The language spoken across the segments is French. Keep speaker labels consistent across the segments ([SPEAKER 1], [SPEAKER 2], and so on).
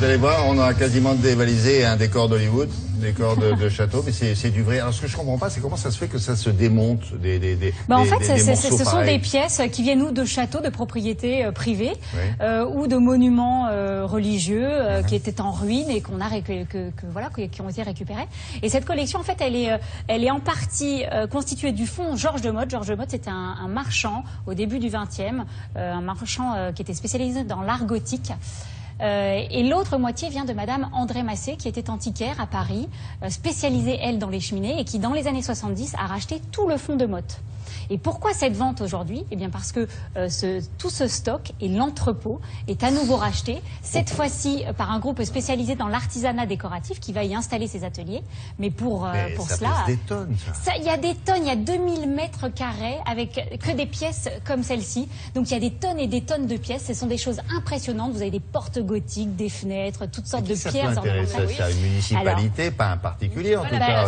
[SPEAKER 1] allez voir, on a quasiment dévalisé un décor d'Hollywood, décor de château, mais c'est du vrai. Alors ce que je comprends pas, c'est comment ça se fait que ça se démonte
[SPEAKER 2] en fait, ce sont
[SPEAKER 1] pareils.
[SPEAKER 2] Des pièces qui viennent ou de châteaux, de propriétés privées,
[SPEAKER 1] Oui.
[SPEAKER 2] ou de monuments religieux qui étaient en ruine et qu'on a voilà, qui ont été récupérés. Et cette collection, en fait, elle est en partie constituée du fonds Georges de Motte. Georges de Motte, c'était un marchand au début du XXe, un marchand qui était spécialisé dans l'art gothique. Et l'autre moitié vient de Madame André Massé, qui était antiquaire à Paris, spécialisée, elle, dans les cheminées, et qui, dans les années 70, a racheté tout le fonds de Motte. Et pourquoi cette vente aujourd'hui? Eh bien parce que tout ce stock et l'entrepôt est à nouveau racheté, cette fois-ci par un groupe spécialisé dans l'artisanat décoratif qui va y installer ses ateliers. Mais pour cela...
[SPEAKER 1] Ça pèse des tonnes, ça.
[SPEAKER 2] Il y a des tonnes, il y a 2000 mètres carrés avec que des pièces comme celle-ci. Donc il y a des tonnes et des tonnes de pièces. Ce sont des choses impressionnantes. Vous avez des portes gothiques, des fenêtres, toutes sortes de pierres.
[SPEAKER 1] Ça peut intéresser à une municipalité, pas un particulier en tout cas.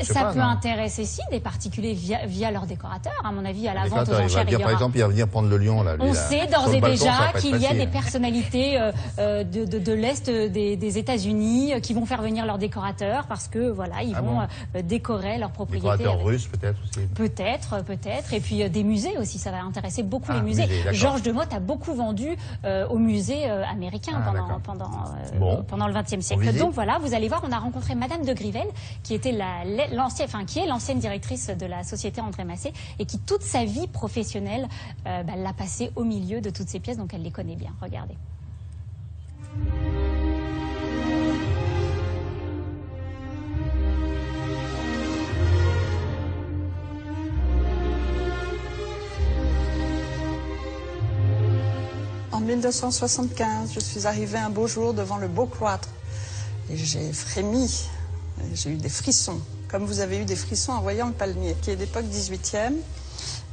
[SPEAKER 2] Ça peut intéresser, si, des particuliers via leurs décorateurs. À mon avis, à la vente aux enchères,
[SPEAKER 1] par exemple, il va venir prendre le lion. Là,
[SPEAKER 2] on sait d'ores et déjà qu'il y a des personnalités de l'Est des États-Unis qui vont faire venir leurs décorateurs parce que voilà, ils vont décorer leurs propriétés.
[SPEAKER 1] Décorateurs russes peut-être aussi.
[SPEAKER 2] Peut-être. Et puis des musées aussi, ça va intéresser beaucoup les musées. Georges de Motte a beaucoup vendu aux musées américains pendant le XXe siècle. Donc voilà, vous allez voir, on a rencontré Madame de Grivel, qui était qui est l'ancienne directrice de la société André Massé et qui toute sa vie professionnelle l'a passée au milieu de toutes ces pièces, donc elle les connaît bien. Regardez.
[SPEAKER 3] En 1975, je suis arrivée un beau jour devant le beau cloître et j'ai frémi, j'ai eu des frissons, comme vous avez eu des frissons en voyant le palmier, qui est d'époque 18e.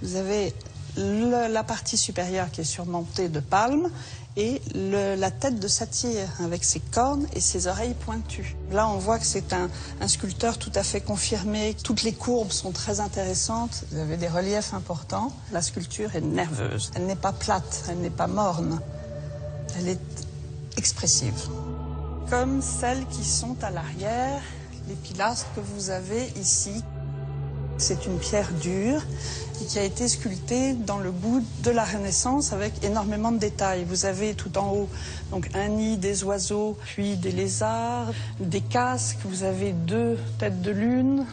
[SPEAKER 3] Vous avez la partie supérieure qui est surmontée de palmes et la tête de satyre avec ses cornes et ses oreilles pointues. Là, on voit que c'est un sculpteur tout à fait confirmé. Toutes les courbes sont très intéressantes. Vous avez des reliefs importants. La sculpture est nerveuse. Elle n'est pas plate, elle n'est pas morne. Elle est expressive. Comme celles qui sont à l'arrière, les pilastres que vous avez ici. C'est une pierre dure et qui a été sculptée dans le goût de la Renaissance avec énormément de détails. Vous avez tout en haut donc un nid, des oiseaux, puis des lézards, des casques. Vous avez 2 têtes de lune.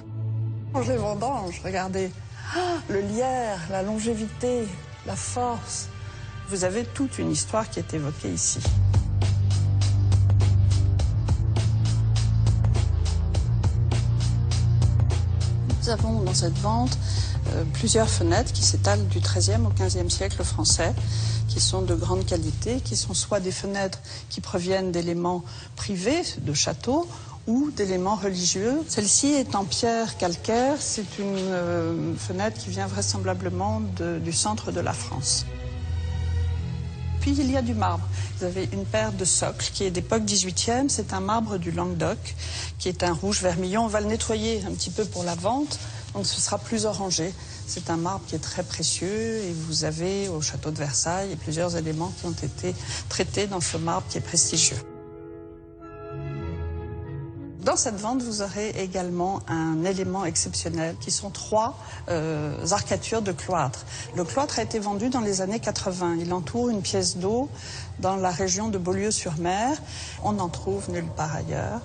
[SPEAKER 3] Les vendanges, regardez. Le lierre, la longévité, la force. Vous avez toute une histoire qui est évoquée ici. Nous avons dans cette vente plusieurs fenêtres qui s'étalent du XIIIe au XVe siècle français, qui sont de grande qualité, qui sont soit des fenêtres qui proviennent d'éléments privés, de châteaux, ou d'éléments religieux. Celle-ci est en pierre calcaire, c'est une fenêtre qui vient vraisemblablement du centre de la France. Puis il y a du marbre. Vous avez une paire de socles qui est d'époque 18e, c'est un marbre du Languedoc, qui est un rouge vermillon. On va le nettoyer un petit peu pour la vente, donc ce sera plus orangé. C'est un marbre qui est très précieux et vous avez au château de Versailles plusieurs éléments qui ont été traités dans ce marbre qui est prestigieux. Dans cette vente, vous aurez également un élément exceptionnel qui sont 3 arcatures de cloître. Le cloître a été vendu dans les années 80. Il entoure une pièce d'eau dans la région de Beaulieu-sur-Mer. On n'en trouve nulle part ailleurs.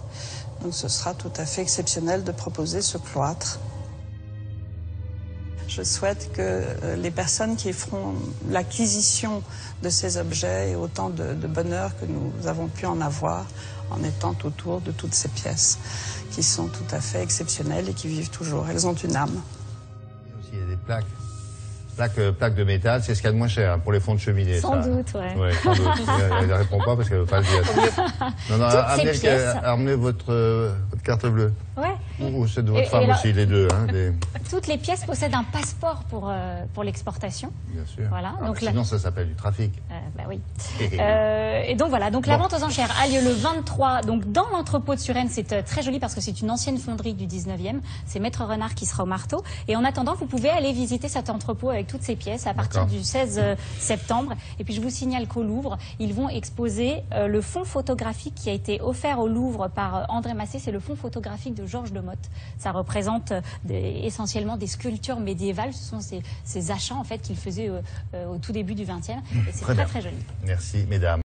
[SPEAKER 3] Donc ce sera tout à fait exceptionnel de proposer ce cloître. Je souhaite que les personnes qui feront l'acquisition de ces objets aient autant de bonheur que nous avons pu en avoir en étant autour de toutes ces pièces qui sont tout à fait exceptionnelles et qui vivent toujours. Elles ont une âme.
[SPEAKER 1] Il y a des plaques de métal, c'est ce qu'il y a de moins cher pour les fonds de cheminée.
[SPEAKER 2] Sans doute, ouais.
[SPEAKER 1] Ouais, sans doute. Elle ne répond pas parce qu'elle ne veut pas le dire. Non, amenez votre carte bleue.
[SPEAKER 2] Ouais.
[SPEAKER 1] Ou c'est de votre femme aussi, les deux. Hein,
[SPEAKER 2] Toutes les pièces possèdent un passeport pour l'exportation.
[SPEAKER 1] Bien sûr.
[SPEAKER 2] Voilà.
[SPEAKER 1] Donc sinon, ça s'appelle du trafic.
[SPEAKER 2] Bah oui. Et donc voilà. Donc la vente aux enchères a lieu le 23. Donc dans l'entrepôt de Suresnes, c'est très joli parce que c'est une ancienne fonderie du 19e. C'est Maître Renard qui sera au marteau. Et en attendant, vous pouvez aller visiter cet entrepôt avec toutes ces pièces à partir du 16 septembre. Et puis je vous signale qu'au Louvre, ils vont exposer le fonds photographique qui a été offert au Louvre par André Massé. C'est le fonds photographique de Georges de Motte. Ça représente essentiellement des sculptures médiévales. Ce sont ces achats en fait qu'il faisait au tout début du 20e. Et c'est très joli.
[SPEAKER 1] Merci mesdames.